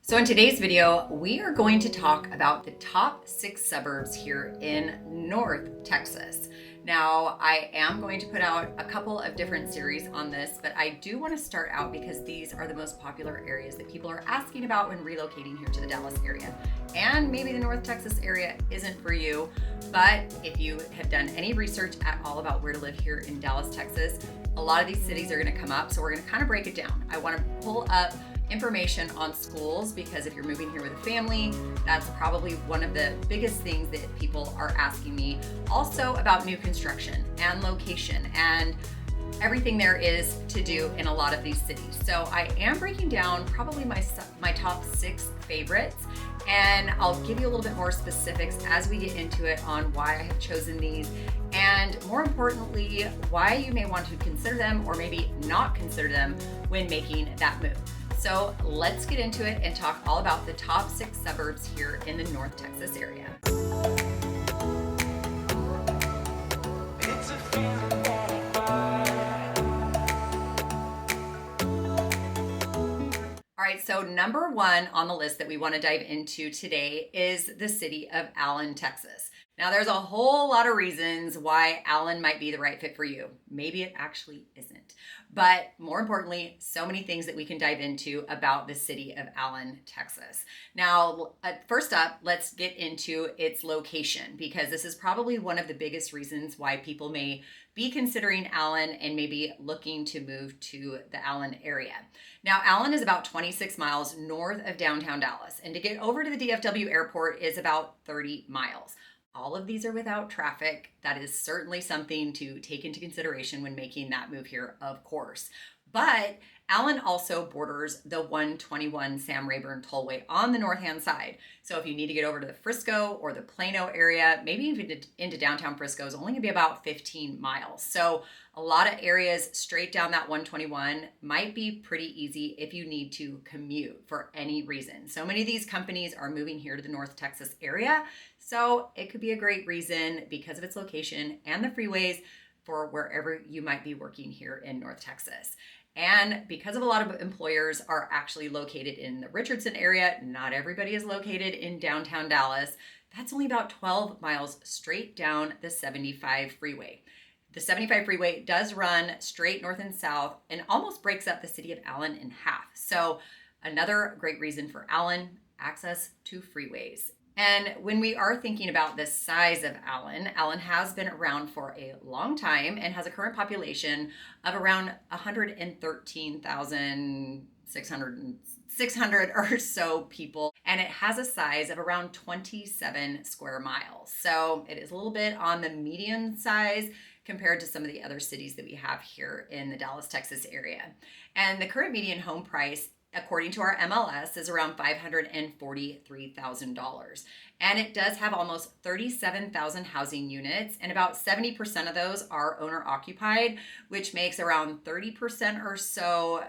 So in today's video, we are going to talk about the top 6 suburbs here in North Texas. Now, I am going to put out a couple of different series on this, but I do want to start out because these are the most popular areas that people are asking about when relocating here to the Dallas area. And maybe the North Texas area isn't for you, but if you have done any research at all about where to live here in Dallas, Texas, a lot of these cities are going to come up, so we're going to kind of break it down. I want to pull up information on schools because if you're moving here with a family, that's probably one of the biggest things that people are asking me. Also about new construction and location and everything there is to do in a lot of these cities. So I am breaking down probably my top 6 favorites, and I'll give you a little bit more specifics as we get into it on why I have chosen these, and more importantly, why you may want to consider them or maybe not consider them when making that move. So let's get into it and talk all about the top 6 suburbs here in the North Texas area. All right, so number 1 on the list that we want to dive into today is the city of Allen, Texas. Now, there's a whole lot of reasons why Allen might be the right fit for you. Maybe it actually isn't. But more importantly, so many things that we can dive into about the city of Allen, Texas. Now, first up, let's get into its location, because this is probably one of the biggest reasons why people may be considering Allen and maybe looking to move to the Allen area. Now, Allen is about 26 miles north of downtown Dallas, and to get over to the DFW airport is about 30 miles. All of these are without traffic. That is certainly something to take into consideration when making that move here, of course. But Allen also borders the 121 Sam Rayburn Tollway on the north-hand side. So if you need to get over to the Frisco or the Plano area, maybe even into downtown Frisco, is only gonna be about 15 miles. So a lot of areas straight down that 121 might be pretty easy if you need to commute for any reason. So many of these companies are moving here to the North Texas area. So it could be a great reason because of its location and the freeways for wherever you might be working here in North Texas. And because of a lot of employers are actually located in the Richardson area, not everybody is located in downtown Dallas. That's only about 12 miles straight down the 75 freeway. The 75 freeway does run straight north and south and almost breaks up the city of Allen in half. So another great reason for Allen, access to freeways. And when we are thinking about the size of Allen, Allen has been around for a long time and has a current population of around 113,600 or so people. And it has a size of around 27 square miles. So it is a little bit on the medium size compared to some of the other cities that we have here in the Dallas, Texas area. And the current median home price, according to our MLS, is around $543,000. And it does have almost 37,000 housing units, and about 70% of those are owner occupied, which makes around 30% or so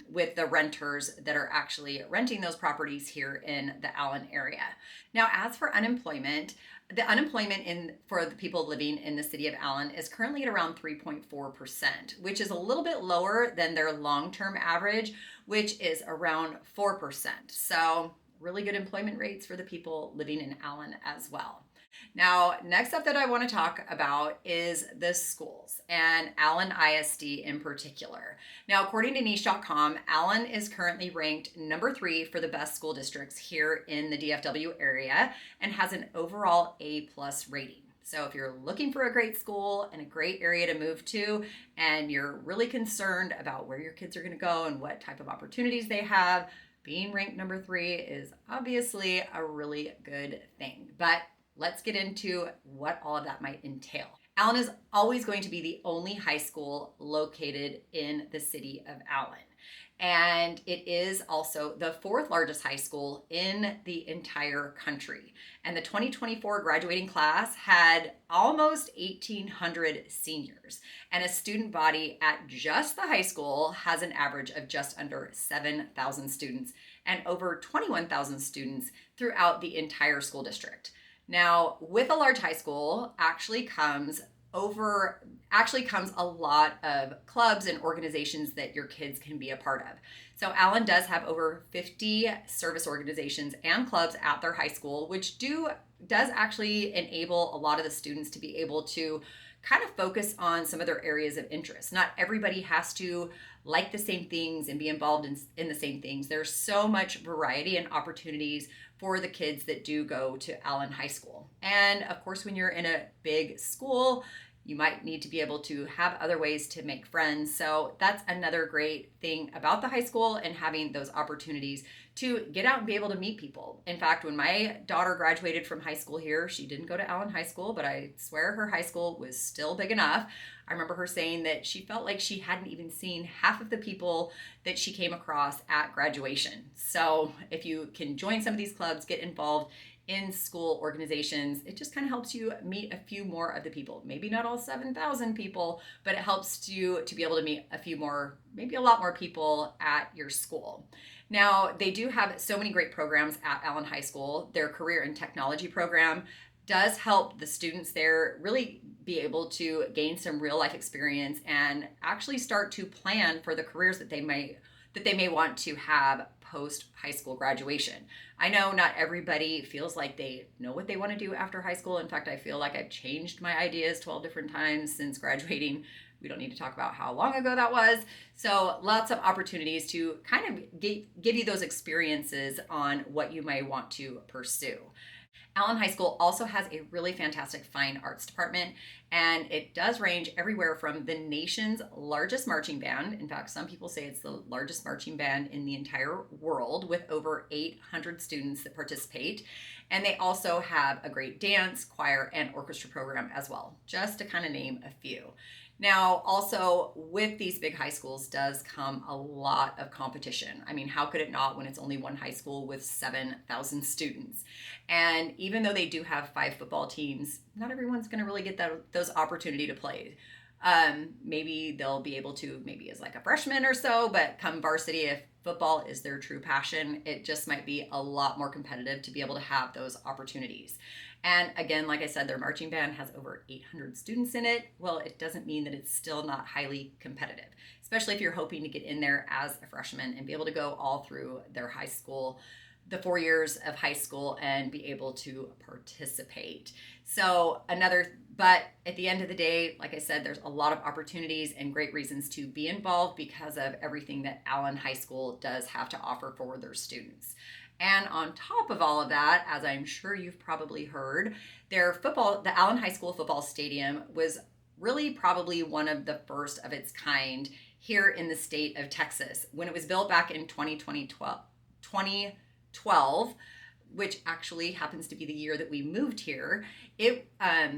with the renters that are actually renting those properties here in the Allen area. Now, as for unemployment, the unemployment for the people living in the city of Allen is currently at around 3.4%, which is a little bit lower than their long-term average, which is around 4%. So really good employment rates for the people living in Allen as well. Now, next up that I want to talk about is the schools, and Allen ISD in particular. Now, according to niche.com, Allen is currently ranked number 3 for the best school districts here in the DFW area and has an overall A+ rating. So if you're looking for a great school and a great area to move to, and you're really concerned about where your kids are going to go and what type of opportunities they have, being ranked number 3 is obviously a really good thing. But let's get into what all of that might entail. Allen is always going to be the only high school located in the city of Allen. And it is also the 4th largest high school in the entire country. And the 2024 graduating class had almost 1,800 seniors. And a student body at just the high school has an average of just under 7,000 students and over 21,000 students throughout the entire school district. Now, with a large high school actually comes over actually comes a lot of clubs and organizations that your kids can be a part of. So Allen does have over 50 service organizations and clubs at their high school, which does actually enable a lot of the students to be able to kind of focus on some of their areas of interest. Not everybody has to like the same things and be involved in the same things. There's so much variety and opportunities for the kids that do go to Allen High School. And of course, when you're in a big school, you might need to be able to have other ways to make friends. So that's another great thing about the high school and having those opportunities to get out and be able to meet people. In fact, when my daughter graduated from high school here, she didn't go to Allen High School, but I swear her high school was still big enough. I remember her saying that she felt like she hadn't even seen half of the people that she came across at graduation. So if you can join some of these clubs, get involved in school organizations, it just kind of helps you meet a few more of the people. Maybe not all 7,000 people, but it helps you to be able to meet a few more, maybe a lot more people at your school. Now, they do have so many great programs at Allen High School. Their career and technology program does help the students there really be able to gain some real life experience and actually start to plan for the careers that they may want to have post high school graduation. I know not everybody feels like they know what they want to do after high school. In fact, I feel like I've changed my ideas 12 different times since graduating. We don't need to talk about how long ago that was. So lots of opportunities to kind of give you those experiences on what you may want to pursue. Allen High School also has a really fantastic fine arts department, and it does range everywhere from the nation's largest marching band. In fact, some people say it's the largest marching band in the entire world with over 800 students that participate. And they also have a great dance, choir, and orchestra program as well, just to kind of name a few. Now, also with these big high schools does come a lot of competition. I mean, how could it not when it's only one high school with 7,000 students? And even though they do have 5 football teams, not everyone's going to really get those opportunity to play. Maybe they'll be able to, maybe as like a freshman or so, but come varsity, if football is their true passion, it just might be a lot more competitive to be able to have those opportunities. And again, like I said, their marching band has over 800 students in it. Well, it doesn't mean that it's still not highly competitive, especially if you're hoping to get in there as a freshman and be able to go all through their high school, the 4 years of high school, and be able to participate. So but at the end of the day, like I said, there's a lot of opportunities and great reasons to be involved because of everything that Allen High School does have to offer for their students. And on top of all of that, as I'm sure you've probably heard, the Allen High School football stadium was really probably one of the first of its kind here in the state of Texas. When it was built back in 2012, which actually happens to be the year that we moved here, it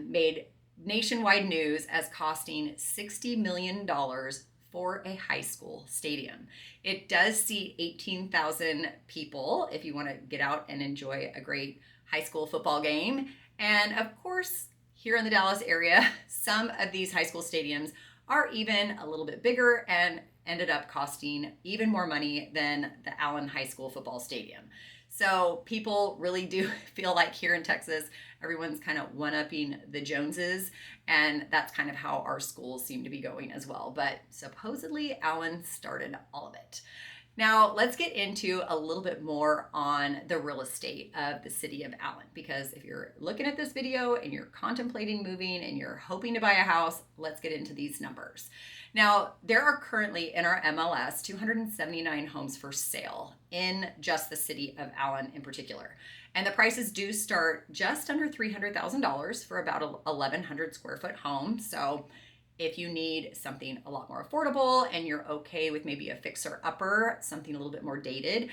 made nationwide news as costing $60 million for a high school stadium. It does seat 18,000 people if you want to get out and enjoy a great high school football game. And of course, here in the Dallas area, some of these high school stadiums are even a little bit bigger and ended up costing even more money than the Allen High School football stadium. So people really do feel like here in Texas, everyone's kind of one-upping the Joneses, and that's kind of how our schools seem to be going as well. But supposedly Allen started all of it. Now let's get into a little bit more on the real estate of the city of Allen, because if you're looking at this video and you're contemplating moving and you're hoping to buy a house, let's get into these numbers. Now, there are currently in our MLS 279 homes for sale in just the city of Allen in particular. And the prices do start just under $300,000 for about a 1,100 square foot home. So if you need something a lot more affordable and you're okay with maybe a fixer upper, something a little bit more dated,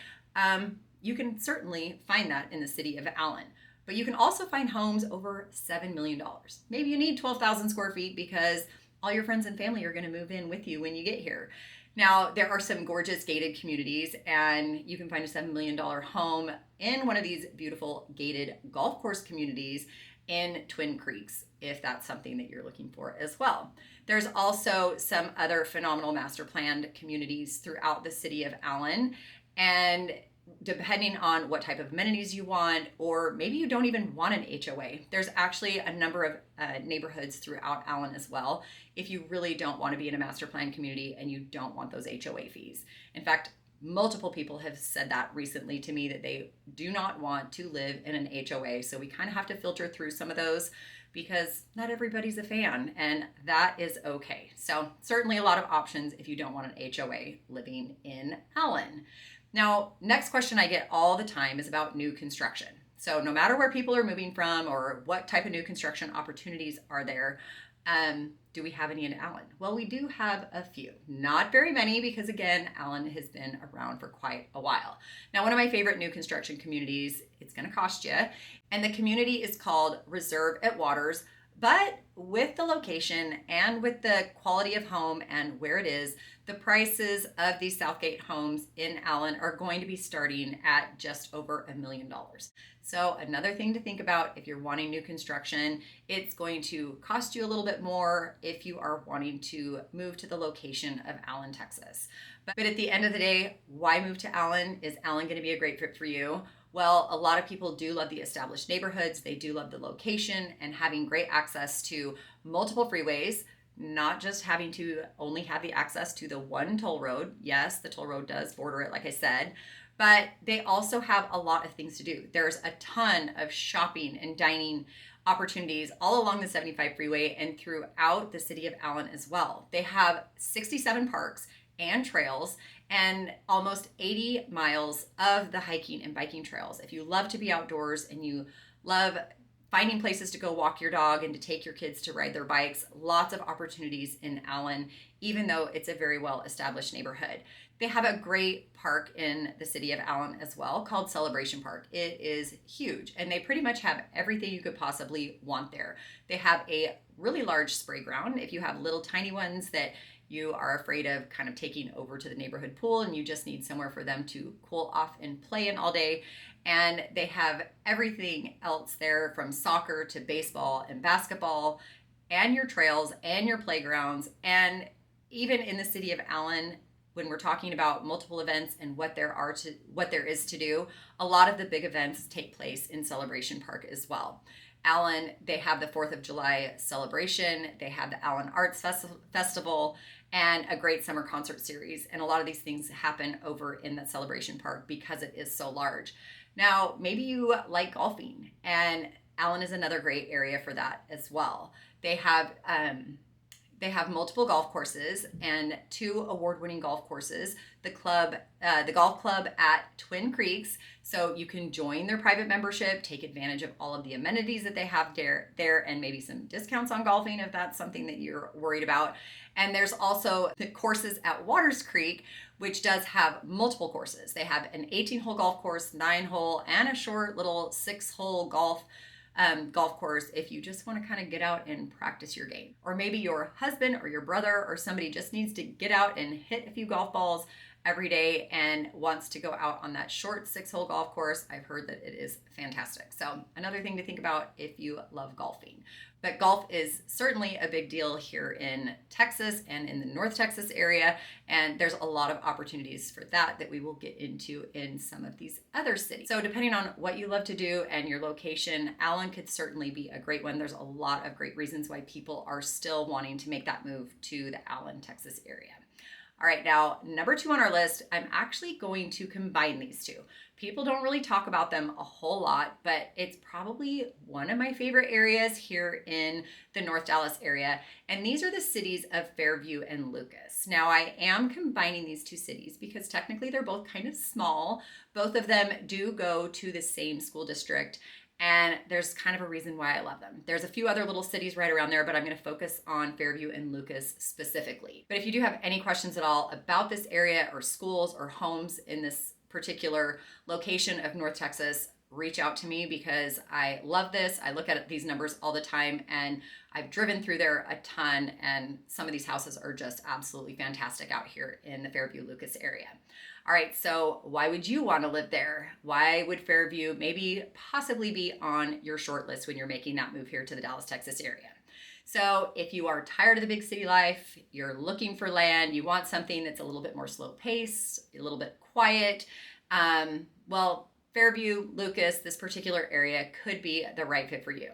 you can certainly find that in the city of Allen. But you can also find homes over $7 million. Maybe you need 12,000 square feet because all your friends and family are going to move in with you when you get here. Now, there are some gorgeous gated communities, and you can find a $7 million home in one of these beautiful gated golf course communities in Twin Creeks, if that's something that you're looking for as well. There's also some other phenomenal master planned communities throughout the city of Allen, and depending on what type of amenities you want, or maybe you don't even want an HOA. There's actually a number of neighborhoods throughout Allen as well, if you really don't want to be in a master plan community and you don't want those HOA fees. In fact, multiple people have said that recently to me, that they do not want to live in an HOA. So we kind of have to filter through some of those because not everybody's a fan, and that is okay. So certainly a lot of options if you don't want an HOA living in Allen. Now, next question I get all the time is about new construction. So no matter where people are moving from or what type of new construction opportunities are there, do we have any in Allen? Well, we do have a few, not very many, because again, Allen has been around for quite a while. Now, one of my favorite new construction communities, it's going to cost you, and the community is called Reserve at Waters. But with the location and with the quality of home and where it is, the prices of these Southgate homes in Allen are going to be starting at just over $1 million. So another thing to think about if you're wanting new construction, it's going to cost you a little bit more if you are wanting to move to the location of Allen, Texas. But at the end of the day, why move to Allen? Is Allen going to be a great fit for you? Well, a lot of people do love the established neighborhoods. They do love the location and having great access to multiple freeways, not just having to only have the access to the one toll road. Yes, the toll road does border it, like I said, but they also have a lot of things to do. There's a ton of shopping and dining opportunities all along the 75 freeway and throughout the city of Allen as well. They have 67 parks and trails and almost 80 miles of the hiking and biking trails. If you love to be outdoors and you love finding places to go walk your dog and to take your kids to ride their bikes, lots of opportunities in Allen, even though it's a very well established neighborhood. They have a great park in the city of Allen as well called Celebration Park. It is huge, and they pretty much have everything you could possibly want there. They have a really large spray ground. If you have little tiny ones that you are afraid of kind of taking over to the neighborhood pool and you just need somewhere for them to cool off and play in all day. And they have everything else there, from soccer to baseball and basketball, and your trails and your playgrounds. And even in the city of Allen, when we're talking about multiple events and what there is to do, a lot of the big events take place in Celebration Park as well. Allen, they have the 4th of July celebration, they have the Allen Arts Festival, and a great summer concert series. And a lot of these things happen over in that Celebration Park because it is so large. Now, maybe you like golfing, and Allen is another great area for that as well. They have multiple golf courses and 2 award-winning golf courses. The golf club at Twin Creeks, so you can join their private membership, take advantage of all of the amenities that they have there, and maybe some discounts on golfing if that's something that you're worried about. And there's also the courses at Waters Creek, which does have multiple courses. They have an 18-hole golf course, 9-hole, and a short little 6-hole golf course if you just want to kind of get out and practice your game. Or maybe your husband or your brother or somebody just needs to get out and hit a few golf balls every day and wants to go out on that short 6-hole golf course. I've heard that it is fantastic. So another thing to think about if you love golfing. But golf is certainly a big deal here in Texas and in the North Texas area, and there's a lot of opportunities for that we will get into in some of these other cities. So depending on what you love to do and your location, Allen could certainly be a great one. There's a lot of great reasons why people are still wanting to make that move to the Allen, Texas area. All right, now number 2 on our list, I'm actually going to combine these two. People don't really talk about them a whole lot, but it's probably one of my favorite areas here in the North Dallas area. And these are the cities of Fairview and Lucas. Now, I am combining these 2 cities because technically they're both kind of small. Both of them do go to the same school district, and there's kind of a reason why I love them. There's a few other little cities right around there, but I'm going to focus on Fairview and Lucas specifically. But if you do have any questions at all about this area or schools or homes in this particular location of North Texas, reach out to me because I love this. I look at these numbers all the time, and I've driven through there a ton, and some of these houses are just absolutely fantastic out here in the Fairview Lucas area. All right, so why would you want to live there? Why would Fairview maybe possibly be on your short list when you're making that move here to the Dallas, Texas area? So if you are tired of the big city life, you're looking for land, you want something that's a little bit more slow paced, a little bit quiet, well, Fairview, Lucas, this particular area could be the right fit for you.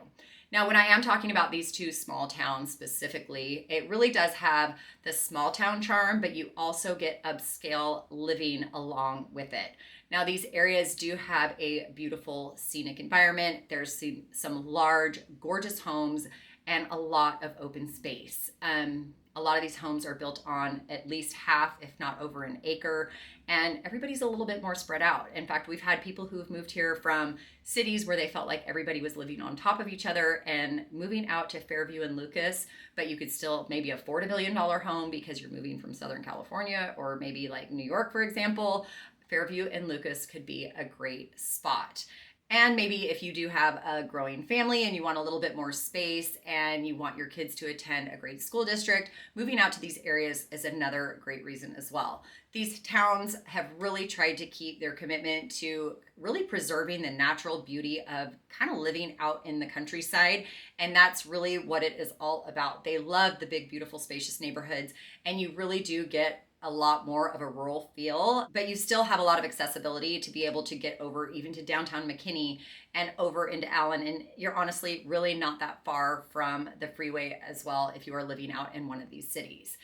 Now, when I am talking about these two small towns specifically, it really does have the small town charm, but you also get upscale living along with it. Now, these areas do have a beautiful scenic environment. There's some large, gorgeous homes and a lot of open space. A lot of these homes are built on at least half, if not over an acre, and everybody's a little bit more spread out. In fact, we've had people who have moved here from cities where they felt like everybody was living on top of each other and moving out to Fairview and Lucas, but you could still maybe afford $1 billion home because you're moving from Southern California or maybe like New York, for example. Fairview and Lucas could be a great spot. And maybe if you do have a growing family and you want a little bit more space and you want your kids to attend a great school district, moving out to these areas is another great reason as well. These towns have really tried to keep their commitment to really preserving the natural beauty of kind of living out in the countryside. And that's really what it is all about. They love the big, beautiful, spacious neighborhoods, and you really do get a lot more of a rural feel, but you still have a lot of accessibility to be able to get over even to downtown McKinney and over into Allen. And you're honestly really not that far from the freeway as well if you are living out in one of these cities.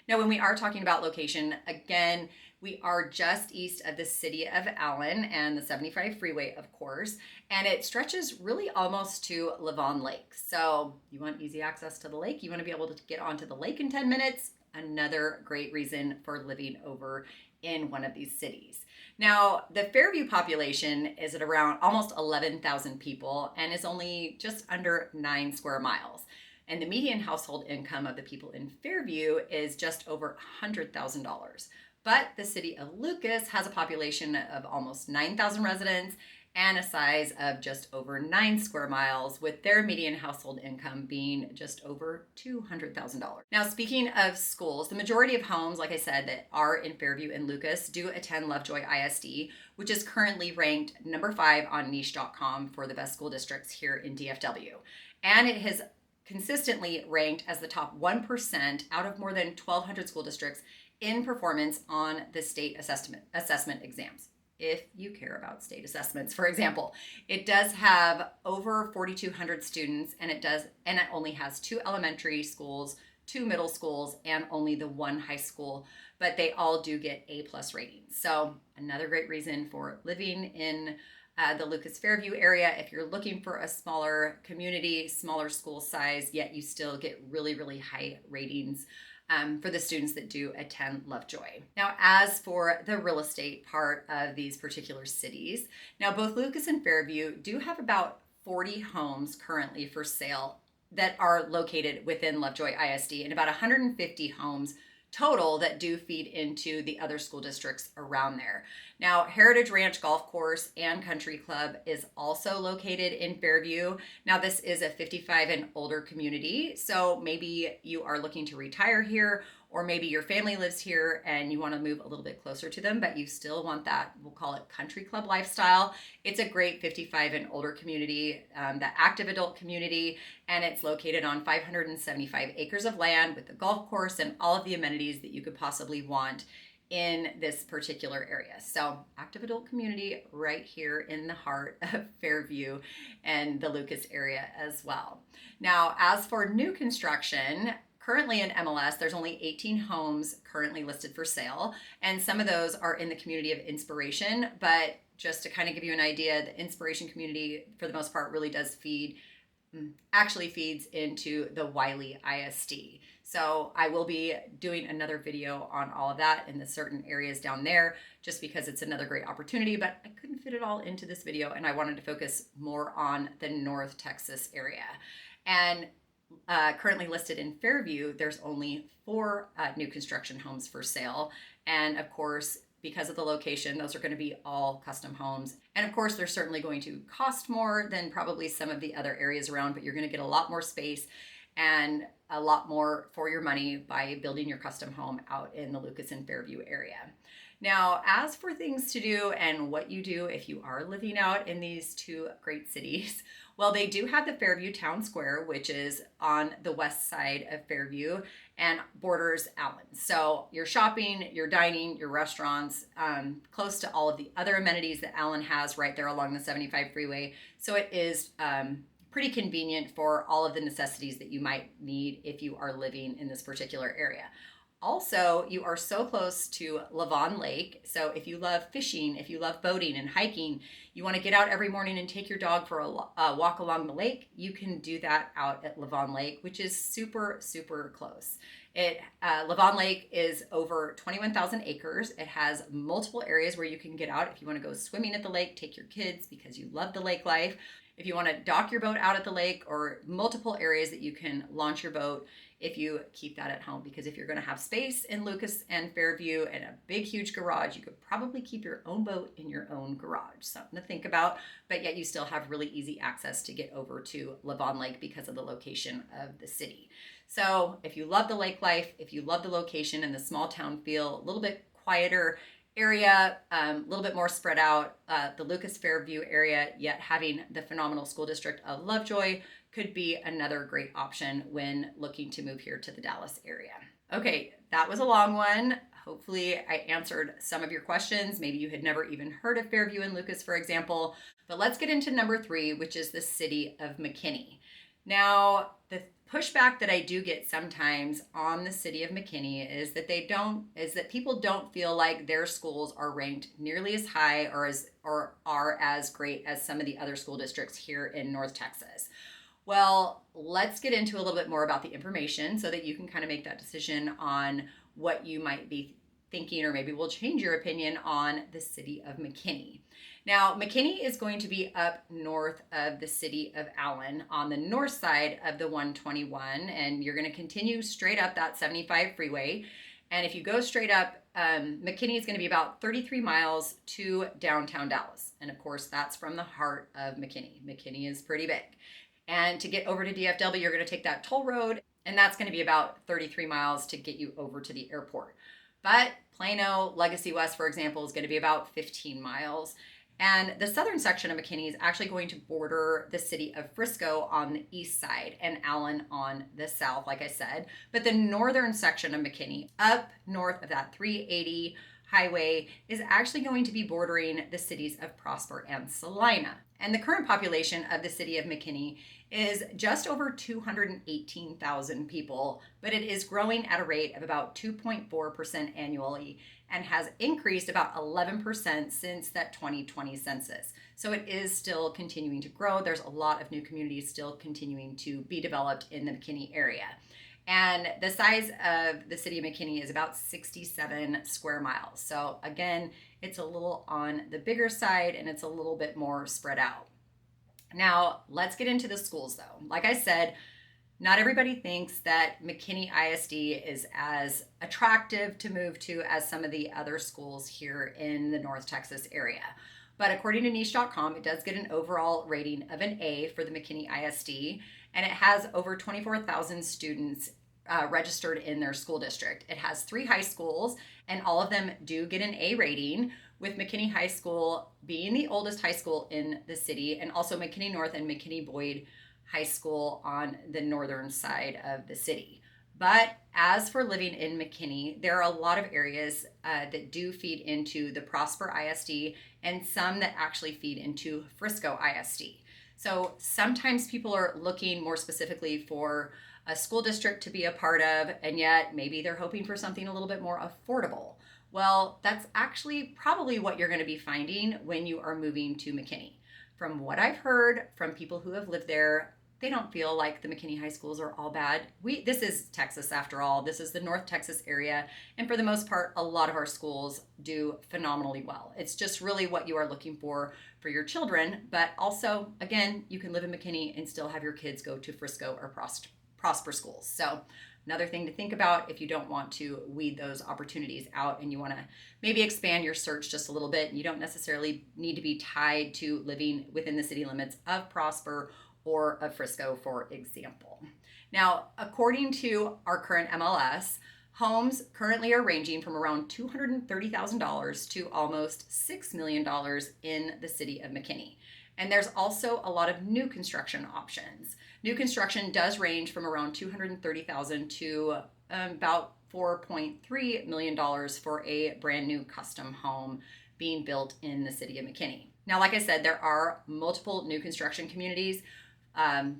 Now, when we are talking about location, again, we are just east of the city of Allen and the 75 freeway, of course, and it stretches really almost to Lavon Lake. So you want easy access to the lake, you want to be able to get onto the lake in 10 minutes, another great reason for living over in one of these cities. Now, the Fairview population is at around almost 11,000 people and is only just under 9 square miles. And the median household income of the people in Fairview is just over $100,000. But the city of Lucas has a population of almost 9,000 residents and a size of just over 9 square miles, with their median household income being just over $200,000. Now, speaking of schools, the majority of homes, like I said, that are in Fairview and Lucas do attend Lovejoy ISD, which is currently ranked number 5 on niche.com for the best school districts here in DFW. And it has consistently ranked as the top 1% out of more than 1,200 school districts in performance on the state assessment exams. If you care about state assessments, for example, it does have over 4,200 students, and it only has 2 elementary schools, 2 middle schools, and only the 1 high school, but they all do get A+ ratings. So another great reason for living in the Lucas Fairview area if you're looking for a smaller community, smaller school size, yet you still get really, really high ratings for the students that do attend Lovejoy. Now, as for the real estate part of these particular cities, now both Lucas and Fairview do have about 40 homes currently for sale that are located within Lovejoy ISD, and about 150 homes total that do feed into the other school districts around there. Now, Heritage Ranch Golf Course and Country Club is also located in Fairview. Now, this is a 55 and older community, so maybe you are looking to retire here, or maybe your family lives here and you want to move a little bit closer to them, but you still want that, we'll call it country club lifestyle. It's a great 55 and older community, the active adult community, and it's located on 575 acres of land with the golf course and all of the amenities that you could possibly want in this particular area. So active adult community right here in the heart of Fairview and the Lucas area as well. Now, as for new construction, currently in MLS, there's only 18 homes currently listed for sale, and some of those are in the community of Inspiration, but just to kind of give you an idea, the Inspiration community, for the most part, really does actually feeds into the Wiley ISD. So I will be doing another video on all of that in the certain areas down there, just because it's another great opportunity, but I couldn't fit it all into this video, and I wanted to focus more on the North Texas area. And currently listed in Fairview, there's only 4 new construction homes for sale. And of course, because of the location, those are going to be all custom homes. And of course, they're certainly going to cost more than probably some of the other areas around, but you're going to get a lot more space and a lot more for your money by building your custom home out in the Lucas and Fairview area. Now, as for things to do and what you do if you are living out in these two great cities, well, they do have the Fairview Town Square, which is on the west side of Fairview and borders Allen. So your shopping, your dining, your restaurants, close to all of the other amenities that Allen has right there along the 75 freeway. So it is pretty convenient for all of the necessities that you might need if you are living in this particular area. Also, you are so close to Lavon Lake. So if you love fishing, if you love boating and hiking, you want to get out every morning and take your dog for a walk along the lake, you can do that out at Lavon Lake, which is super, super close. Lavon Lake is over 21,000 acres. It has multiple areas where you can get out if you want to go swimming at the lake, take your kids because you love the lake life. If you want to dock your boat out at the lake, or multiple areas that you can launch your boat if you keep that at home. Because if you're going to have space in Lucas and Fairview and a big, huge garage, you could probably keep your own boat in your own garage. Something to think about, but yet you still have really easy access to get over to Lavon Lake because of the location of the city. So if you love the lake life, if you love the location and the small town feel, a little bit quieter area, a little bit more spread out, the Lucas Fairview area, yet having the phenomenal school district of Lovejoy could be another great option when looking to move here to the Dallas area. Okay, that was a long one. Hopefully I answered some of your questions. Maybe you had never even heard of Fairview and Lucas, for example. But let's get into number 3, which is the city of McKinney. Now, the pushback that I do get sometimes on the city of McKinney is that people don't feel like their schools are ranked nearly as high or are as great as some of the other school districts here in North Texas. Well, let's get into a little bit more about the information so that you can kind of make that decision on what you might be thinking, or maybe we'll change your opinion on the city of McKinney. Now, McKinney is going to be up north of the city of Allen on the north side of the 121, and you're going to continue straight up that 75 freeway. And if you go straight up, McKinney is going to be about 33 miles to downtown Dallas. And of course, that's from the heart of McKinney. McKinney is pretty big. And to get over to DFW, you're going to take that toll road, and that's going to be about 33 miles to get you over to the airport. But Plano, Legacy West, for example, is going to be about 15 miles. And the southern section of McKinney is actually going to border the city of Frisco on the east side and Allen on the south, like I said. But the northern section of McKinney, up north of that 380 highway, is actually going to be bordering the cities of Prosper and Salina. And the current population of the city of McKinney is just over 218,000 people, but it is growing at a rate of about 2.4% annually and has increased about 11% since that 2020 census. So it is still continuing to grow. There's a lot of new communities still continuing to be developed in the McKinney area. And the size of the city of McKinney is about 67 square miles. So again, it's a little on the bigger side and it's a little bit more spread out. Now, let's get into the schools though. Like I said, not everybody thinks that McKinney ISD is as attractive to move to as some of the other schools here in the North Texas area. But according to niche.com, it does get an overall rating of an A for the McKinney ISD, and it has over 24,000 students registered in their school district. It has 3 high schools, and all of them do get an A rating, with McKinney High School being the oldest high school in the city, and also McKinney North and McKinney Boyd High School on the northern side of the city. But as for living in McKinney, there are a lot of areas that do feed into the Prosper ISD and some that actually feed into Frisco ISD. So sometimes people are looking more specifically for a school district to be a part of, and yet maybe they're hoping for something a little bit more affordable. Well, that's actually probably what you're going to be finding when you are moving to McKinney. From what I've heard from people who have lived there, they don't feel like the McKinney high schools are all bad. This is Texas after all. This is the North Texas area. And for the most part, a lot of our schools do phenomenally well. It's just really what you are looking for your children. But also, again, you can live in McKinney and still have your kids go to Frisco or Prosper schools. So another thing to think about if you don't want to weed those opportunities out and you want to maybe expand your search just a little bit. You don't necessarily need to be tied to living within the city limits of Prosper or of Frisco, for example. Now, according to our current MLS, Homes currently are ranging from around $230,000 to almost $6 million in the city of McKinney. And there's also a lot of new construction options. New construction does range from around $230,000 to about $4.3 million for a brand new custom home being built in the city of McKinney. Now, like I said, there are multiple new construction communities.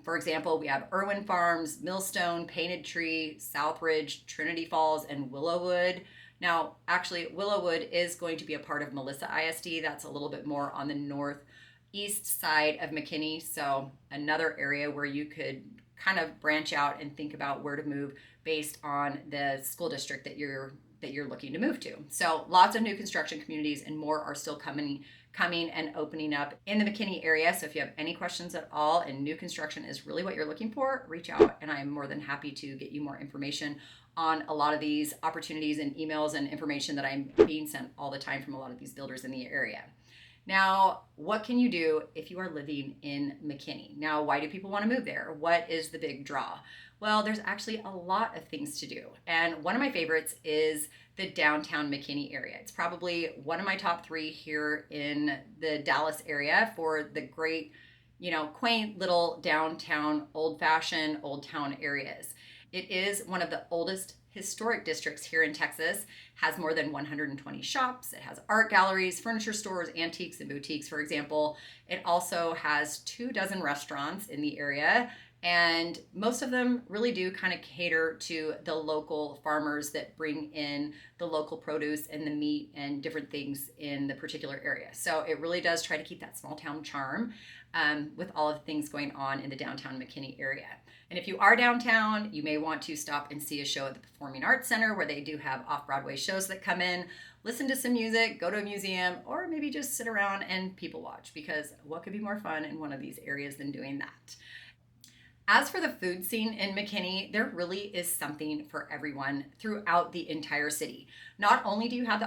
For example, we have Irwin Farms, Millstone, Painted Tree, Southridge, Trinity Falls, and Willowwood. Now, actually, Willowwood is going to be a part of Melissa ISD. That's a little bit more on the northeast side of McKinney. So another area where you could kind of branch out and think about where to move based on the school district that you're looking to move to. So lots of new construction communities and more are still coming and opening up in the McKinney area. So if you have any questions at all and new construction is really what you're looking for, reach out and I'm more than happy to get you more information on a lot of these opportunities and emails and information that I'm being sent all the time from a lot of these builders in the area. Now, what can you do if you are living in McKinney? Now, why do people want to move there? What is the big draw? Well, there's actually a lot of things to do. And one of my favorites is the downtown McKinney area. It's probably one of my top 3 here in the Dallas area for the great, quaint little downtown, old-fashioned, old town areas. It is one of the oldest historic districts here in Texas, has more than 120 shops. It has art galleries, furniture stores, antiques, and boutiques, for example. It also has 24 restaurants in the area, and most of them really do kind of cater to the local farmers that bring in the local produce and the meat and different things in the particular area. So it really does try to keep that small town charm with all of the things going on in the downtown McKinney area. And if you are downtown, you may want to stop and see a show at the Performing Arts Center where they do have off-Broadway shows that come in, listen to some music, go to a museum, or maybe just sit around and people watch, because what could be more fun in one of these areas than doing that? As for the food scene in McKinney, there really is something for everyone throughout the entire city. Not only do you have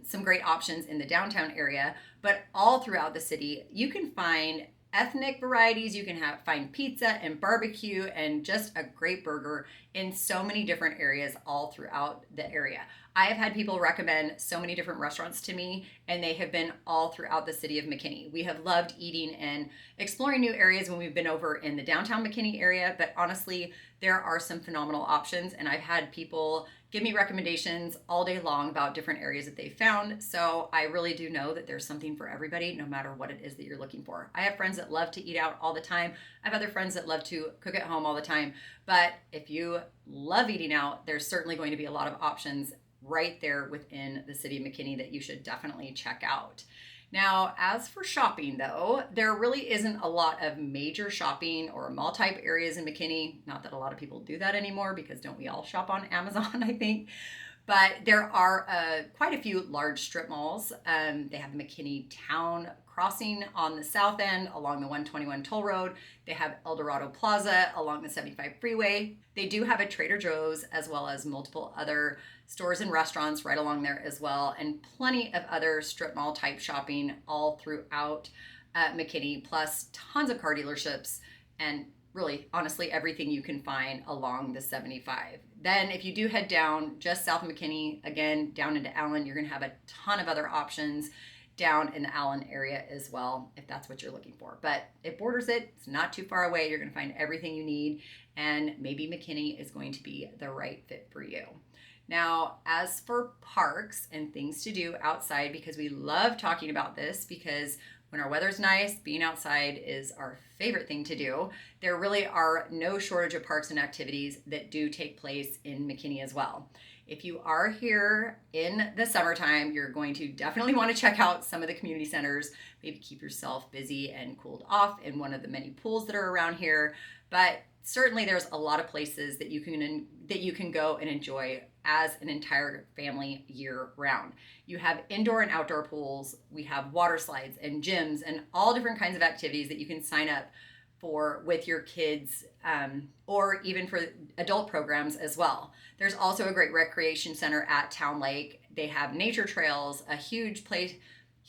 some great options in the downtown area, but all throughout the city, you can find ethnic varieties. You can find pizza and barbecue and just a great burger in so many different areas all throughout the area. I have had people recommend so many different restaurants to me, and they have been all throughout the city of McKinney. We have loved eating and exploring new areas when we've been over in the downtown McKinney area, but honestly, there are some phenomenal options, and I've had people give me recommendations all day long about different areas that they found. So I really do know that there's something for everybody, no matter what it is that you're looking for. I have friends that love to eat out all the time. I have other friends that love to cook at home all the time. But if you love eating out, there's certainly going to be a lot of options right there within the city of McKinney that you should definitely check out. Now, as for shopping though, there really isn't a lot of major shopping or mall type areas in McKinney. Not that a lot of people do that anymore, because don't we all shop on Amazon, I think. But there are quite a few large strip malls. They have the McKinney Town Crossing on the south end along the 121 toll road. They have El Dorado Plaza along the 75 freeway. They do have a Trader Joe's as well as multiple other stores and restaurants right along there as well, and plenty of other strip mall type shopping all throughout McKinney, plus tons of car dealerships and really, honestly, everything you can find along the 75. Then if you do head down just south of McKinney, again, down into Allen, you're gonna have a ton of other options down in the Allen area as well, if that's what you're looking for. But it borders it, it's not too far away, you're gonna find everything you need, and maybe McKinney is going to be the right fit for you. Now, as for parks and things to do outside, because we love talking about this, because when our weather's nice, being outside is our favorite thing to do. There really are no shortage of parks and activities that do take place in McKinney as well. If you are here in the summertime, you're going to definitely want to check out some of the community centers, maybe keep yourself busy and cooled off in one of the many pools that are around here. But certainly there's a lot of places that you can go and enjoy as an entire family year round. You have indoor and outdoor pools, we have water slides and gyms and all different kinds of activities that you can sign up for with your kids, or even for adult programs as well. There's also a great recreation center at Town Lake. They have nature trails, a huge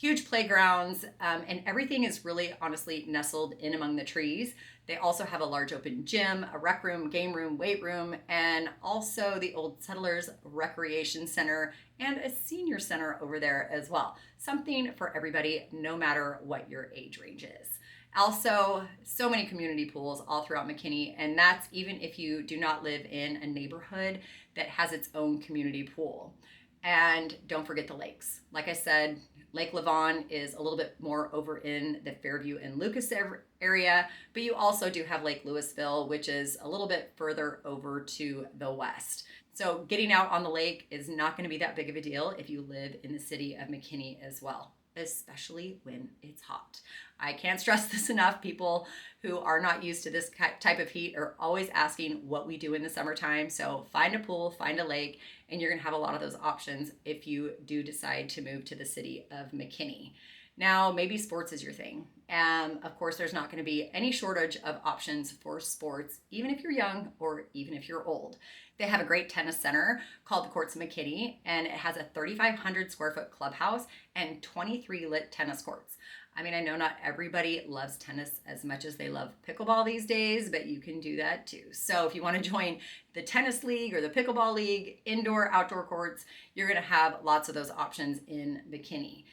huge playgrounds, and everything is really honestly nestled in among the trees. They also have a large open gym, a rec room, game room, weight room, and also the Old Settlers Recreation Center and a senior center over there as well. Something for everybody, no matter what your age range is. Also, so many community pools all throughout McKinney, and that's even if you do not live in a neighborhood that has its own community pool. And don't forget the lakes. Like I said, Lake Lavon is a little bit more over in the Fairview and Lucas area, but you also do have Lake Louisville, which is a little bit further over to the west. So getting out on the lake is not going to be that big of a deal if you live in the city of McKinney as well, especially when it's hot. I can't stress this enough. People who are not used to this type of heat are always asking what we do in the summertime. So find a pool, find a lake, and you're going to have a lot of those options if you do decide to move to the city of McKinney. Now, maybe sports is your thing. And of course, there's not going to be any shortage of options for sports, even if you're young or even if you're old. They have a great tennis center called the Courts of McKinney, and it has a 3,500 square foot clubhouse and 23 lit tennis courts. I mean, I know not everybody loves tennis as much as they love pickleball these days, but you can do that too. So if you want to join the tennis league or the pickleball league, indoor, outdoor courts, you're going to have lots of those options in McKinney.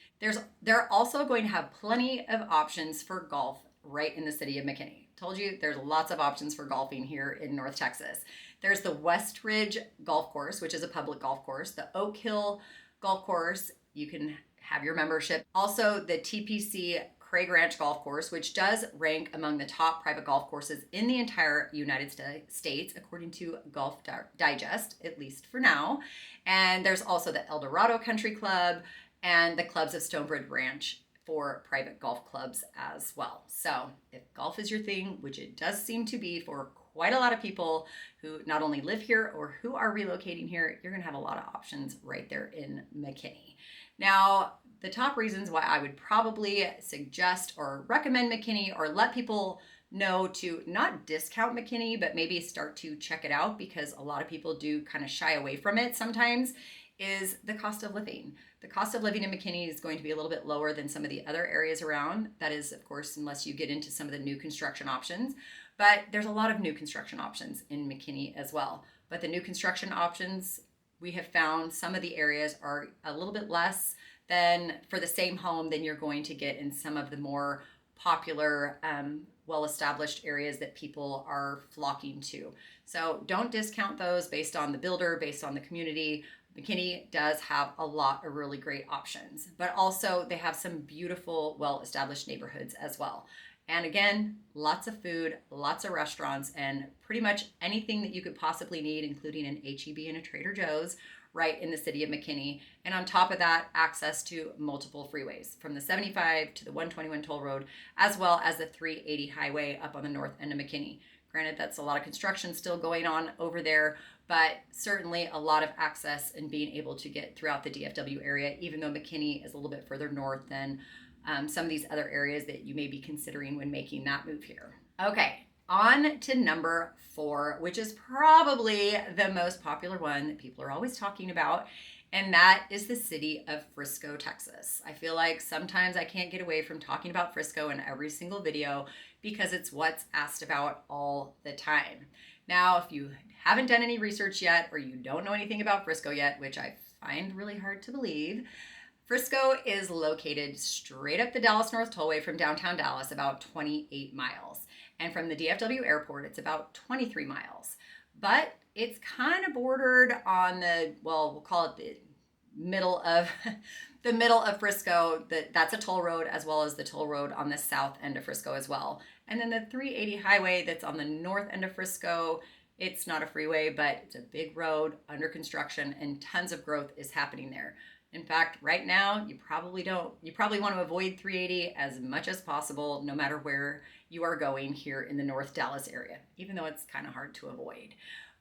They're also going to have plenty of options for golf right in the city of McKinney. Told you there's lots of options for golfing here in North Texas. There's the West Ridge Golf Course, which is a public golf course, the Oak Hill Golf Course. You can have your membership. Also, the TPC Craig Ranch Golf Course, which does rank among the top private golf courses in the entire United States, according to Golf Digest, at least for now. And there's also the El Dorado Country Club and the Clubs of Stonebridge Ranch for private golf clubs as well. So if golf is your thing, which it does seem to be for quite a lot of people who not only live here or who are relocating here, you're going to have a lot of options right there in McKinney. Now, the top reasons why I would probably suggest or recommend McKinney or let people know to not discount McKinney, but maybe start to check it out, because a lot of people do kind of shy away from it sometimes, is the cost of living. The cost of living in McKinney is going to be a little bit lower than some of the other areas around. That is, of course, unless you get into some of the new construction options. But there's a lot of new construction options in McKinney as well. But the new construction options, we have found some of the areas are a little bit less than for the same home than you're going to get in some of the more popular, well-established areas that people are flocking to. So don't discount those based on the builder, based on the community. McKinney does have a lot of really great options, but also they have some beautiful, well-established neighborhoods as well. And again, lots of food, lots of restaurants, and pretty much anything that you could possibly need, including an H-E-B and a Trader Joe's, right in the city of McKinney. And on top of that, access to multiple freeways from the 75 to the 121 toll road, as well as the 380 highway up on the north end of McKinney. Granted, that's a lot of construction still going on over there, but certainly a lot of access and being able to get throughout the DFW area, even though McKinney is a little bit further north than some of these other areas that you may be considering when making that move here. Okay, on to number 4, which is probably the most popular one that people are always talking about, and that is the city of Frisco, Texas. I feel like sometimes I can't get away from talking about Frisco in every single video because it's what's asked about all the time. Now, if you haven't done any research yet or you don't know anything about Frisco yet, which I find really hard to believe, Frisco is located straight up the Dallas North Tollway from downtown Dallas, about 28 miles. And from the DFW airport, it's about 23 miles. But it's kind of bordered on the, well, we'll call it the middle of the middle of Frisco. That's a toll road, as well as the toll road on the south end of Frisco as well. And then the 380 highway that's on the north end of Frisco, it's not a freeway, but it's a big road under construction, and tons of growth is happening there. In fact, right now, you probably want to avoid 380 as much as possible, no matter where you are going here in the North Dallas area, even though it's kind of hard to avoid.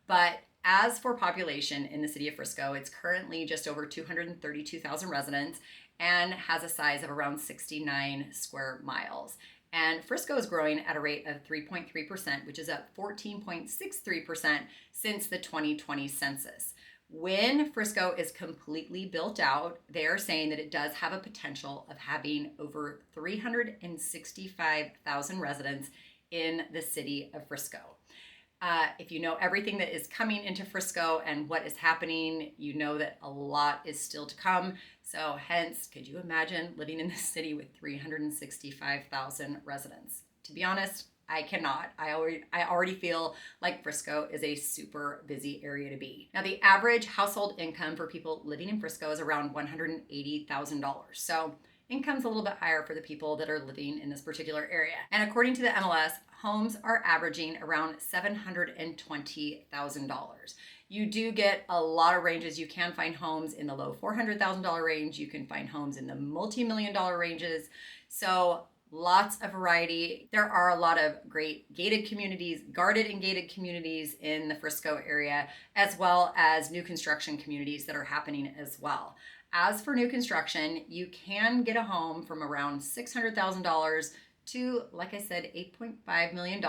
But as for population in the city of Frisco, it's currently just over 232,000 residents and has a size of around 69 square miles. And Frisco is growing at a rate of 3.3%, which is up 14.63% since the 2020 census. When Frisco is completely built out, they are saying that it does have a potential of having over 365,000 residents in the city of Frisco. If you know everything that is coming into Frisco and what is happening, you know that a lot is still to come. So hence, could you imagine living in this city with 365,000 residents? To be honest, I cannot. I already feel like Frisco is a super busy area to be. Now, the average household income for people living in Frisco is around $180,000. So income's a little bit higher for the people that are living in this particular area. And according to the MLS, homes are averaging around $720,000. You do get a lot of ranges. You can find homes in the low $400,000 range. You can find homes in the multi-million dollar ranges. So lots of variety. There are a lot of great gated communities, guarded and gated communities in the Frisco area, as well as new construction communities that are happening as well. As for new construction, you can get a home from around $600,000 to, like I said, $8.5 million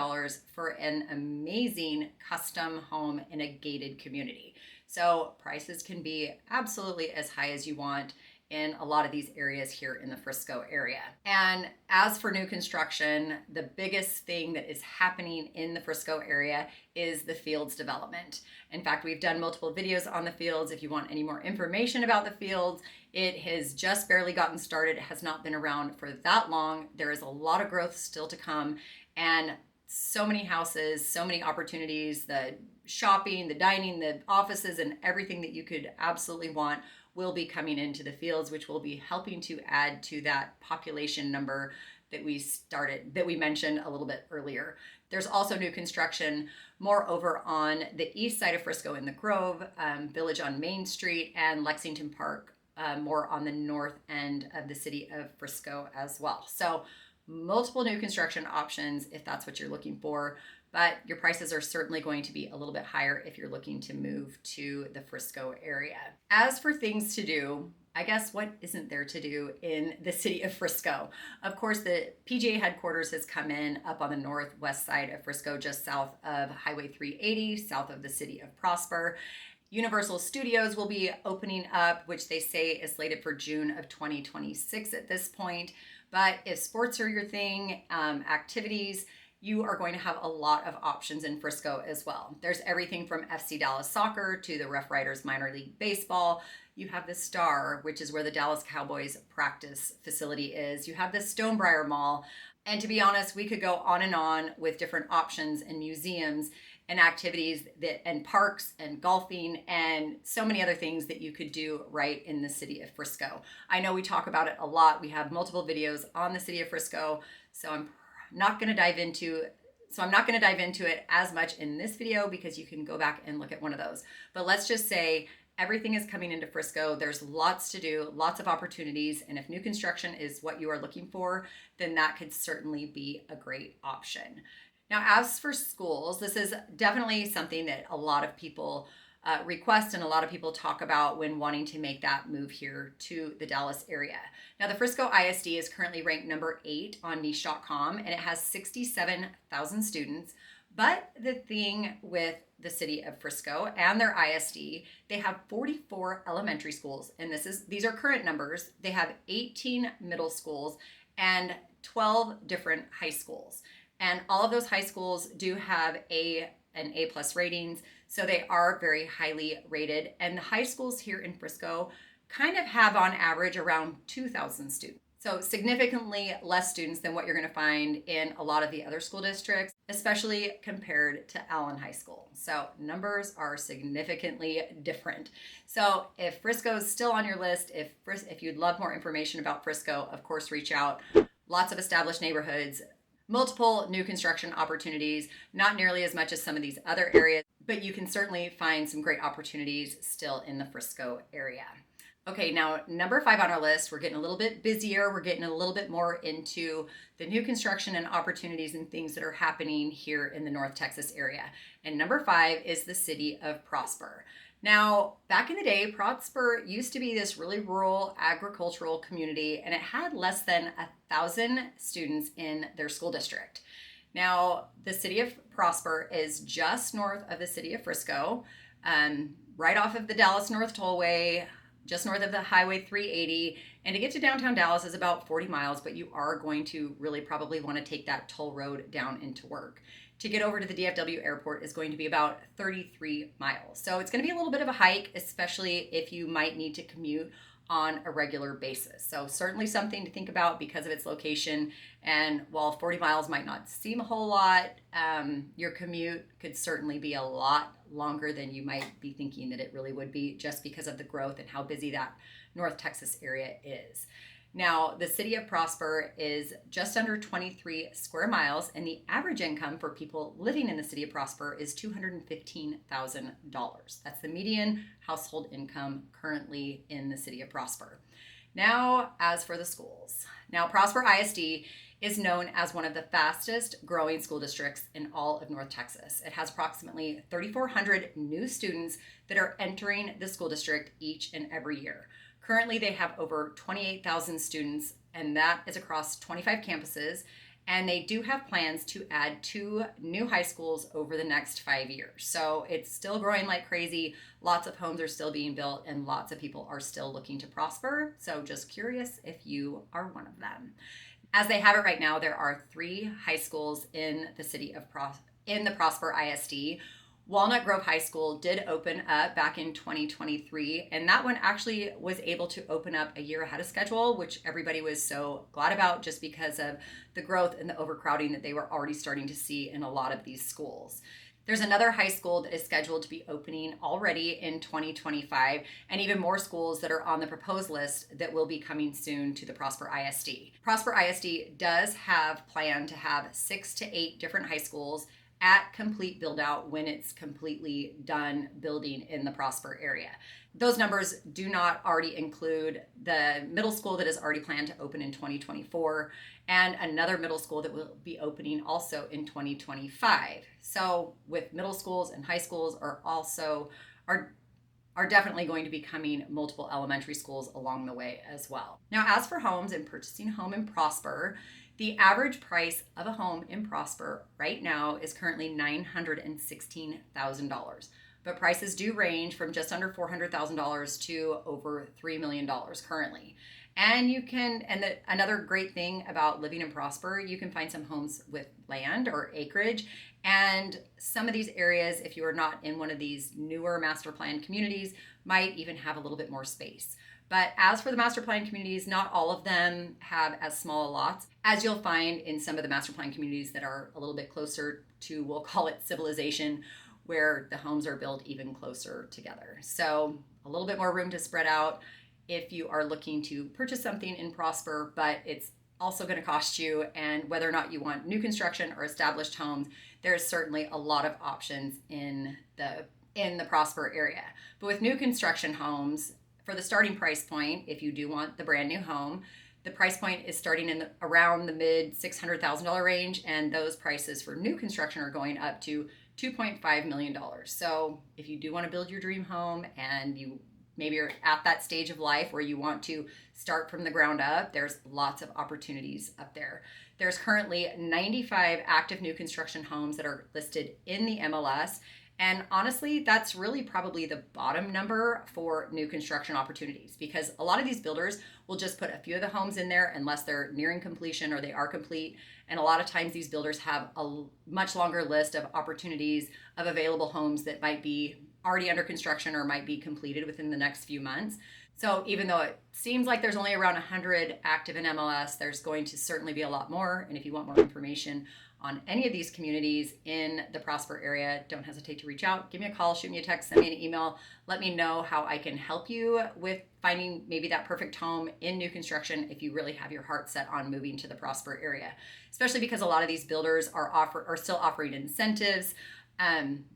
for an amazing custom home in a gated community. So prices can be absolutely as high as you want in a lot of these areas here in the Frisco area. And as for new construction, the biggest thing that is happening in the Frisco area is the Fields development. In fact, we've done multiple videos on the Fields. If you want any more information about the Fields, it has just barely gotten started. It has not been around for that long. There is a lot of growth still to come, and so many houses, so many opportunities, the shopping, the dining, the offices, and everything that you could absolutely want will be coming into the Fields, which will be helping to add to that population number that we mentioned a little bit earlier. There's also new construction more over on the east side of Frisco in the Grove, Village on Main Street, and Lexington Park, more on the north end of the city of Frisco as well. So multiple new construction options if that's what you're looking for, but your prices are certainly going to be a little bit higher if you're looking to move to the Frisco area. As for things to do, I guess what isn't there to do in the city of Frisco? Of course, the PGA headquarters has come in up on the northwest side of Frisco, just south of Highway 380, south of the city of Prosper. Universal Studios will be opening up, which they say is slated for June of 2026 at this point. But if sports are your thing, activities, you are going to have a lot of options in Frisco as well. There's everything from FC Dallas Soccer to the Rough Riders Minor League Baseball. You have the Star, which is where the Dallas Cowboys practice facility is. You have the Stonebriar Mall. And to be honest, we could go on and on with different options and museums and activities and parks and golfing and so many other things that you could do right in the city of Frisco. I know we talk about it a lot. We have multiple videos on the city of Frisco, so I'm not going to dive into it as much in this video because you can go back and look at one of those. But let's just say everything is coming into Frisco. There's lots to do, lots of opportunities, and if new construction is what you are looking for, then that could certainly be a great option. Now, as for schools, this is definitely something that a lot of people request and a lot of people talk about when wanting to make that move here to the Dallas area. Now, the Frisco ISD is currently ranked number 8 on niche.com, and it has 67,000 students. But the thing with the city of Frisco and their ISD, they have 44 elementary schools, and these are current numbers. They have 18 middle schools and 12 different high schools. And all of those high schools do have an A+ ratings, so they are very highly rated. And the high schools here in Frisco kind of have on average around 2,000 students. So significantly less students than what you're going to find in a lot of the other school districts, especially compared to Allen High School. So numbers are significantly different. So if Frisco is still on your list, if you'd love more information about Frisco, of course, reach out. Lots of established neighborhoods, multiple new construction opportunities, not nearly as much as some of these other areas, but you can certainly find some great opportunities still in the Frisco area. Okay, now number 5 on our list, we're getting a little bit busier. We're getting a little bit more into the new construction and opportunities and things that are happening here in the North Texas area. And number 5 is the city of Prosper. Now, back in the day, Prosper used to be this really rural agricultural community, and it had less than 1,000 students in their school district. Now, the city of Prosper is just north of the city of Frisco. right off of the Dallas North Tollway, just north of the Highway 380. And to get to downtown Dallas is about 40 miles, but you are going to really probably want to take that toll road down into work. To get over to the DFW airport is going to be about 33 miles. So it's going to be a little bit of a hike, especially if you might need to commute on a regular basis. So certainly something to think about because of its location. And while 40 miles might not seem a whole lot, your commute could certainly be a lot longer than you might be thinking that it really would be, just because of the growth and how busy that North Texas area is. Now, the city of Prosper is just under 23 square miles, and the average income for people living in the city of Prosper is $215,000. That's the median household income currently in the city of Prosper. Now, as for the schools. Now, Prosper ISD is known as one of the fastest growing school districts in all of North Texas. It has approximately 3,400 new students that are entering the school district each and every year. Currently, they have over 28,000 students, and that is across 25 campuses. And they do have plans to add 2 new high schools over the next 5 years. So it's still growing like crazy. Lots of homes are still being built, and lots of people are still looking to prosper. So just curious if you are one of them. As they have it right now, there are 3 high schools in the city of the Prosper ISD. Walnut Grove High School did open up back in 2023, and that one actually was able to open up a year ahead of schedule, which everybody was so glad about, just because of the growth and the overcrowding that they were already starting to see in a lot of these schools. There's another high school that is scheduled to be opening already in 2025, and even more schools that are on the proposed list that will be coming soon to the Prosper ISD. Prosper ISD does have planned to have 6 to 8 different high schools at complete build out when it's completely done building in the Prosper area. Those numbers do not already include the middle school that is already planned to open in 2024 and another middle school that will be opening also in 2025. So with middle schools and high schools are definitely going to be coming multiple elementary schools along the way as well. Now, as for homes and purchasing a home in Prosper, the average price of a home in Prosper right now is currently $916,000. But prices do range from just under $400,000 to over $3 million currently. And another great thing about living in Prosper, you can find some homes with land or acreage. And some of these areas, if you are not in one of these newer master plan communities, might even have a little bit more space. But as for the master plan communities, not all of them have as small lots as you'll find in some of the master plan communities that are a little bit closer to, we'll call it civilization, where the homes are built even closer together. So a little bit more room to spread out if you are looking to purchase something in Prosper, but it's also going to cost you. And whether or not you want new construction or established homes, there's certainly a lot of options in the Prosper area. But with new construction homes, for the starting price point, if you do want the brand new home, the price point is starting in around the mid $600,000 range, and those prices for new construction are going up to $2.5 million. So if you do want to build your dream home and you maybe are at that stage of life where you want to start from the ground up, there's lots of opportunities up there. There's currently 95 active new construction homes that are listed in the MLS. And honestly, that's really probably the bottom number for new construction opportunities, because a lot of these builders will just put a few of the homes in there unless they're nearing completion or they are complete. And a lot of times these builders have a much longer list of opportunities of available homes that might be already under construction or might be completed within the next few months. So even though it seems like there's only around 100 active in MLS, there's going to certainly be a lot more. And if you want more information on any of these communities in the Prosper area, don't hesitate to reach out. Give me a call, shoot me a text, send me an email. Let me know how I can help you with finding maybe that perfect home in new construction if you really have your heart set on moving to the Prosper area. Especially because a lot of these builders are still offering incentives.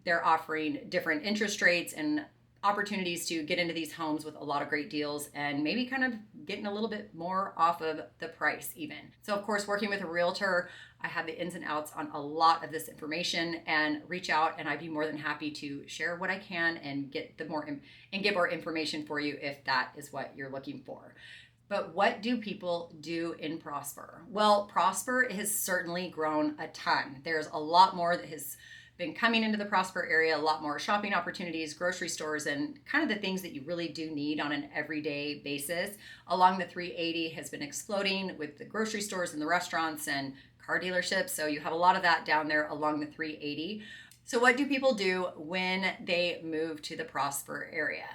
They're offering different interest rates and opportunities to get into these homes with a lot of great deals and maybe kind of getting a little bit more off of the price even. So of course, working with a realtor, I have the ins and outs on a lot of this information, and reach out and I'd be more than happy to share what I can and get give more information for you if that is what you're looking for. But what do people do in Prosper? Well, Prosper has certainly grown a ton. There's a lot more that has been coming into the Prosper area, a lot more shopping opportunities, grocery stores, and kind of the things that you really do need on an everyday basis. Along the 380 has been exploding with the grocery stores and the restaurants and car dealerships. So you have a lot of that down there along the 380. So what do people do when they move to the Prosper area?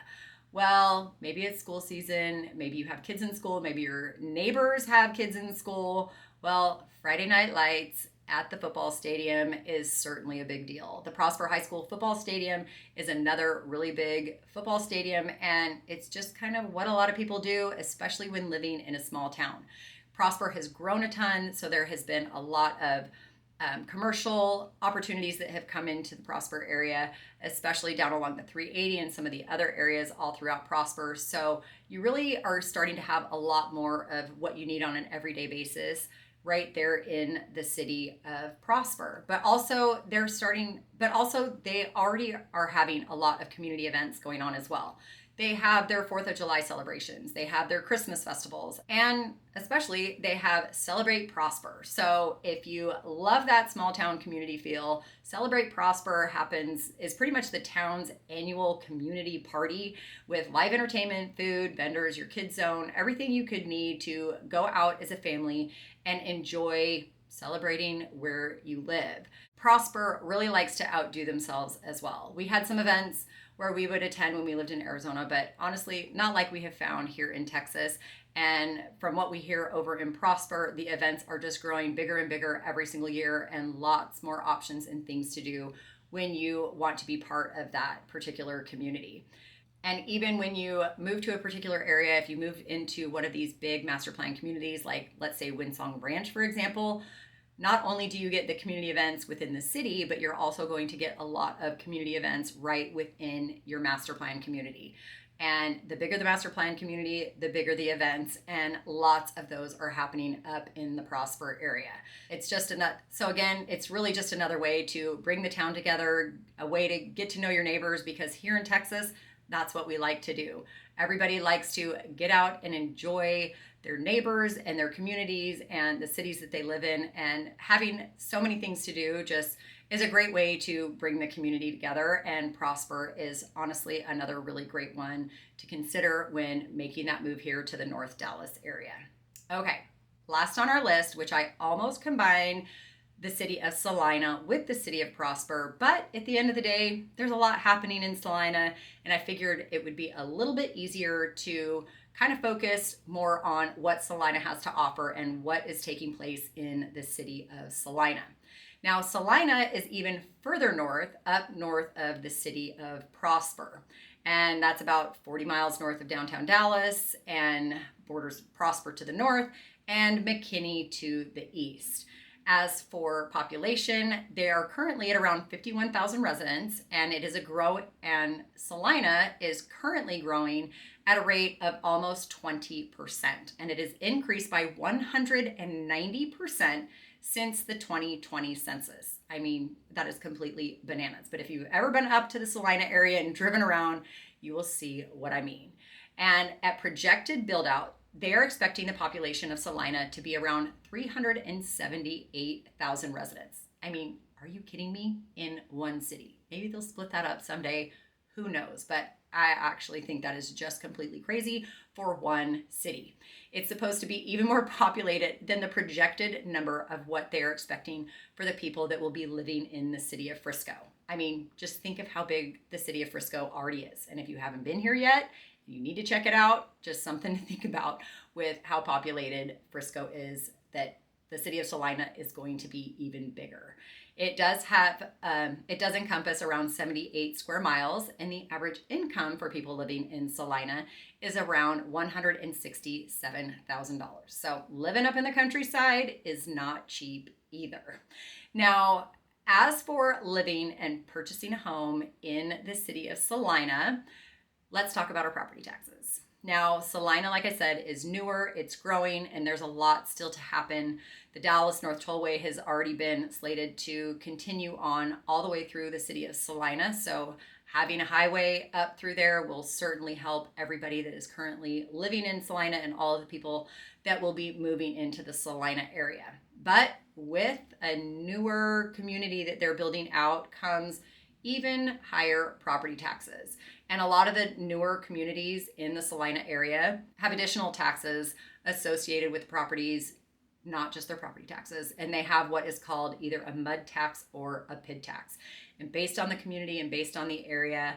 Well, maybe it's school season, maybe you have kids in school, maybe your neighbors have kids in school. Well, Friday night lights at the football stadium is certainly a big deal. The Prosper High School football stadium is another really big football stadium, and it's just kind of what a lot of people do, especially when living in a small town. Prosper has grown a ton, so there has been a lot of commercial opportunities that have come into the Prosper area, especially down along the 380 and some of the other areas all throughout Prosper. So you really are starting to have a lot more of what you need on an everyday basis right there in the city of Prosper. But also they already are having a lot of community events going on as well. They have their 4th of July celebrations, they have their Christmas festivals, and especially they have Celebrate Prosper. So if you love that small town community feel, Celebrate Prosper is pretty much the town's annual community party with live entertainment, food, vendors, your kids zone, everything you could need to go out as a family and enjoy celebrating where you live. Prosper really likes to outdo themselves as well. We had some events where we would attend when we lived in Arizona, but honestly, not like we have found here in Texas. And from what we hear over in Prosper, the events are just growing bigger and bigger every single year, and lots more options and things to do when you want to be part of that particular community. And even when you move to a particular area, if you move into one of these big master plan communities, like let's say Windsong Ranch, for example, not only do you get the community events within the city, but you're also going to get a lot of community events right within your master plan community. And the bigger the master plan community, the bigger the events, and lots of those are happening up in the Prosper area. It's really just another way to bring the town together, a way to get to know your neighbors, because here in Texas, that's what we like to do. Everybody likes to get out and enjoy their neighbors and their communities and the cities that they live in, and having so many things to do just is a great way to bring the community together. And Prosper is honestly another really great one to consider when making that move here to the North Dallas area. Okay, last on our list, which I almost combined the city of Salina with the city of Prosper, but at the end of the day, there's a lot happening in Salina, and I figured it would be a little bit easier to kind of focus more on what Salina has to offer and what is taking place in the city of Salina. Now, Salina is even further north, up north of the city of Prosper, and that's about 40 miles north of downtown Dallas, and borders Prosper to the north and McKinney to the east. As for population, they are currently at around 51,000 residents, and Salina is currently growing at a rate of almost 20%, and it has increased by 190% since the 2020 census. I mean, that is completely bananas. But if you've ever been up to the Salina area and driven around, you will see what I mean. And at projected build out, they are expecting the population of Salina to be around 378,000 residents. I mean, are you kidding me? In one city. Maybe they'll split that up someday. Who knows? But I actually think that is just completely crazy for one city. It's supposed to be even more populated than the projected number of what they're expecting for the people that will be living in the city of Frisco. I mean, just think of how big the city of Frisco already is. And if you haven't been here yet, you need to check it out. Just something to think about with how populated Frisco is, that the city of Salina is going to be even bigger. It does encompass around 78 square miles, and the average income for people living in Salina is around $167,000. So living up in the countryside is not cheap either. Now, as for living and purchasing a home in the city of Salina, let's talk about our property taxes. Now, Salina, like I said, is newer, it's growing, and there's a lot still to happen. The Dallas North Tollway has already been slated to continue on all the way through the city of Salina. So having a highway up through there will certainly help everybody that is currently living in Salina and all of the people that will be moving into the Salina area. But with a newer community that they're building out comes even higher property taxes. And a lot of the newer communities in the Salina area have additional taxes associated with properties, not just their property taxes. And they have what is called either a mud tax or a PID tax. And based on the community and based on the area,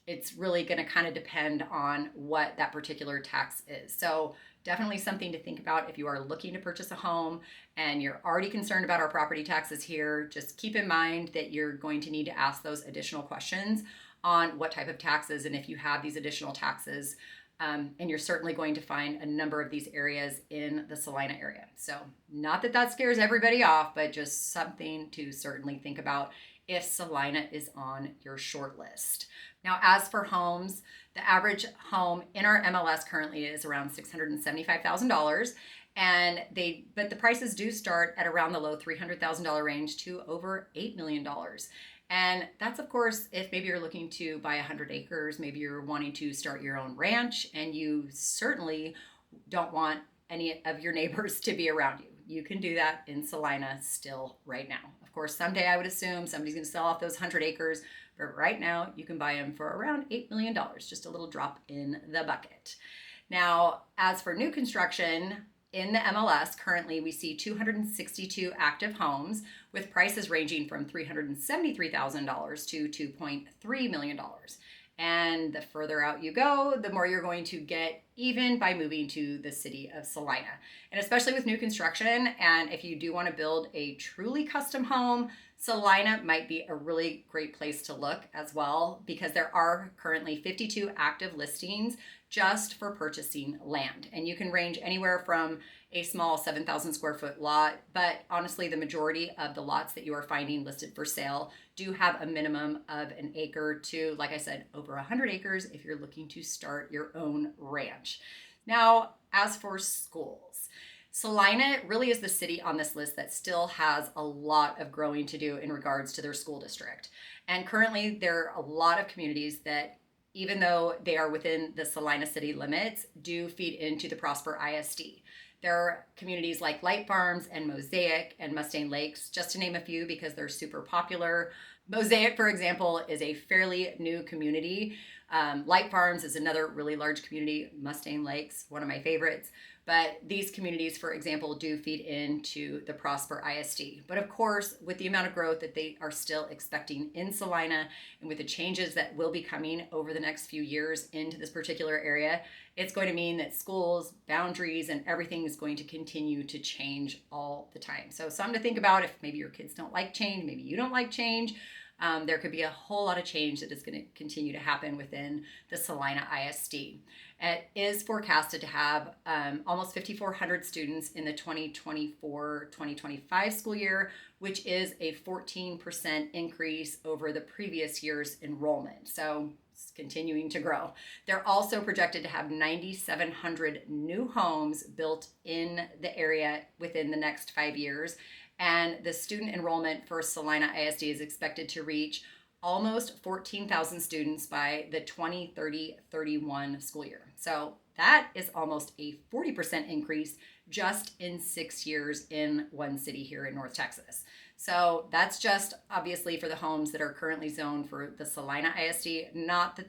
it's really going to kind of depend on what that particular tax is. So definitely something to think about if you are looking to purchase a home and you're already concerned about our property taxes here. Just keep in mind that you're going to need to ask those additional questions on what type of taxes and if you have these additional taxes. And you're certainly going to find a number of these areas in the Salina area. So not that that scares everybody off, but just something to certainly think about if Salina is on your short list. Now, as for homes, the average home in our MLS currently is around $675,000. But the prices do start at around the low $300,000 range to over $8 million. And that's, of course, if maybe you're looking to buy 100 acres, maybe you're wanting to start your own ranch, and you certainly don't want any of your neighbors to be around you. You can do that in Salina still right now. Of course, someday I would assume somebody's going to sell off those 100 acres, but right now you can buy them for around $8 million, just a little drop in the bucket. Now, as for new construction, in the MLS, currently we see 262 active homes with prices ranging from $373,000 to $2.3 million. And the further out you go, the more you're going to get even by moving to the city of Salina. And especially with new construction, and if you do want to build a truly custom home, Salina might be a really great place to look as well, because there are currently 52 active listings just for purchasing land. And you can range anywhere from a small 7,000 square foot lot, but honestly, the majority of the lots that you are finding listed for sale do have a minimum of an acre to, like I said, over 100 acres if you're looking to start your own ranch. Now, as for schools, Salina really is the city on this list that still has a lot of growing to do in regards to their school district. And currently, there are a lot of communities that, even though they are within the Salina city limits, do feed into the Prosper ISD. There are communities like Light Farms and Mosaic and Mustang Lakes, just to name a few because they're super popular. Mosaic, for example, is a fairly new community. Light Farms is another really large community. Mustang Lakes, one of my favorites. But these communities, for example, do feed into the Prosper ISD. But of course, with the amount of growth that they are still expecting in Salina and with the changes that will be coming over the next few years into this particular area, it's going to mean that schools, boundaries, and everything is going to continue to change all the time. So something to think about if maybe your kids don't like change, maybe you don't like change. There could be a whole lot of change that is going to continue to happen within the Salina ISD. It is forecasted to have almost 5,400 students in the 2024-2025 school year, which is a 14% increase over the previous year's enrollment. So it's continuing to grow. They're also projected to have 9,700 new homes built in the area within the next 5 years. And the student enrollment for Salina ISD is expected to reach almost 14,000 students by the 2030-31 school year. So that is almost a 40% increase just in 6 years in one city here in North Texas. So that's just obviously for the homes that are currently zoned for the Salina ISD, not for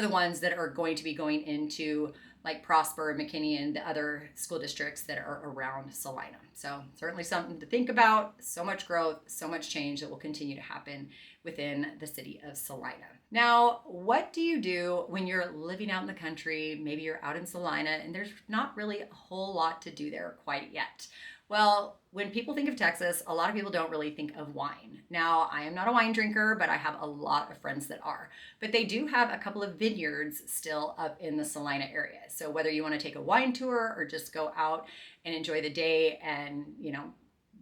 the ones that are going to be going into like Prosper, McKinney, and the other school districts that are around Salina. So certainly something to think about. So much growth, so much change that will continue to happen within the city of Salina. Now, what do you do when you're living out in the country? Maybe you're out in Salina and there's not really a whole lot to do there quite yet. Well, when people think of Texas, a lot of people don't really think of wine. Now, I am not a wine drinker, but I have a lot of friends that are. But they do have a couple of vineyards still up in the Salina area. So whether you want to take a wine tour or just go out and enjoy the day and,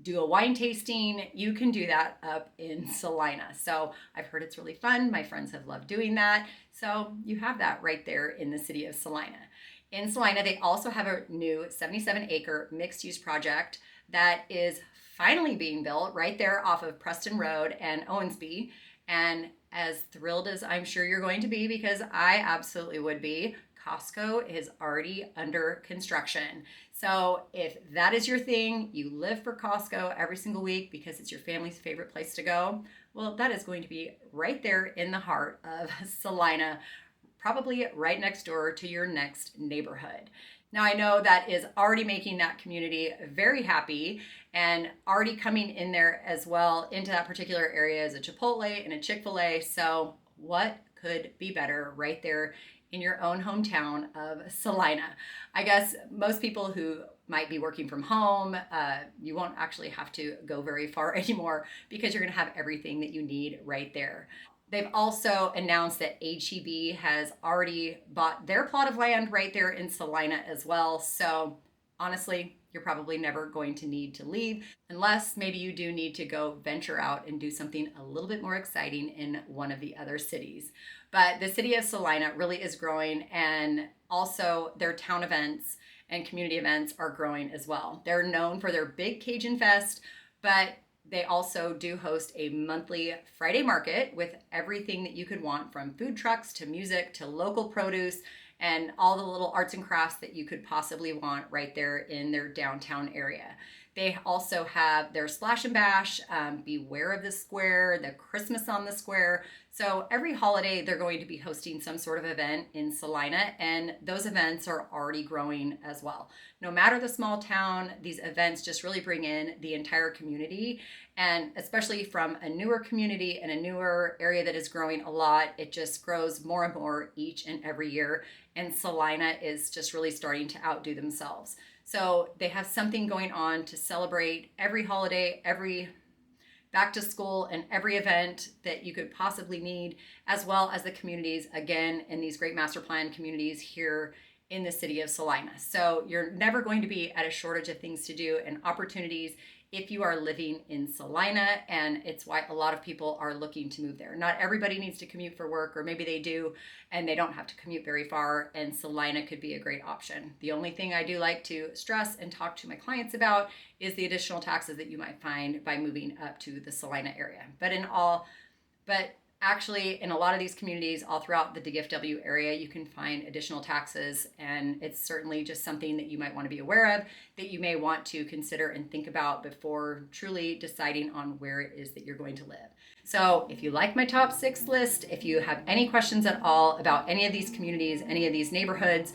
do a wine tasting, you can do that up in Salina. So I've heard it's really fun. My friends have loved doing that. So you have that right there in the city of Salina. In Salina, they also have a new 77-acre mixed-use project that is finally being built right there off of Preston Road and Owensby. And as thrilled as I'm sure you're going to be, because I absolutely would be, Costco is already under construction. So if that is your thing, you live for Costco every single week because it's your family's favorite place to go, well, that is going to be right there in the heart of Salina, probably right next door to your next neighborhood. Now, I know that is already making that community very happy, and already coming in there as well into that particular area is a Chipotle and a Chick-fil-A. So what could be better right there in your own hometown of Salina? I guess most people who might be working from home, you won't actually have to go very far anymore because you're going to have everything that you need right there. They've also announced that HEB has already bought their plot of land right there in Salina as well. So honestly, you're probably never going to need to leave unless maybe you do need to go venture out and do something a little bit more exciting in one of the other cities. But the city of Salina really is growing, and also their town events and community events are growing as well. They're known for their big Cajun Fest, but they also do host a monthly Friday market with everything that you could want, from food trucks to music to local produce and all the little arts and crafts that you could possibly want right there in their downtown area. They also have their Splash and Bash, Beware of the Square, the Christmas on the Square. So every holiday, they're going to be hosting some sort of event in Salina, and those events are already growing as well. No matter the small town, these events just really bring in the entire community, and especially from a newer community and a newer area that is growing a lot, it just grows more and more each and every year, and Salina is just really starting to outdo themselves. So they have something going on to celebrate every holiday, every back to school, and every event that you could possibly need, as well as the communities, again, in these great master plan communities here in the city of Salina. So you're never going to be at a shortage of things to do and opportunities if you are living in Salina, and it's why a lot of people are looking to move there. Not everybody needs to commute for work, or maybe they do and they don't have to commute very far, and Salina could be a great option. The only thing I do like to stress and talk to my clients about is the additional taxes that you might find by moving up to the Salina area. But actually, in a lot of these communities all throughout the DFW area, you can find additional taxes, and it's certainly just something that you might want to be aware of, that you may want to consider and think about before truly deciding on where it is that you're going to live. So if you like my top 6 list, if you have any questions at all about any of these communities, any of these neighborhoods,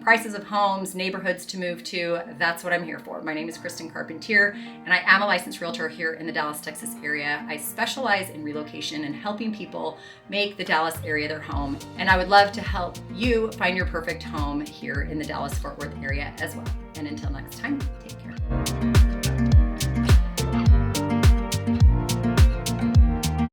prices of homes, neighborhoods to move to, that's what I'm here for. My name is Kristen Carpentier, and I am a licensed realtor here in the Dallas, Texas area. I specialize in relocation and helping people make the Dallas area their home. And I would love to help you find your perfect home here in the Dallas-Fort Worth area as well. And until next time, take care.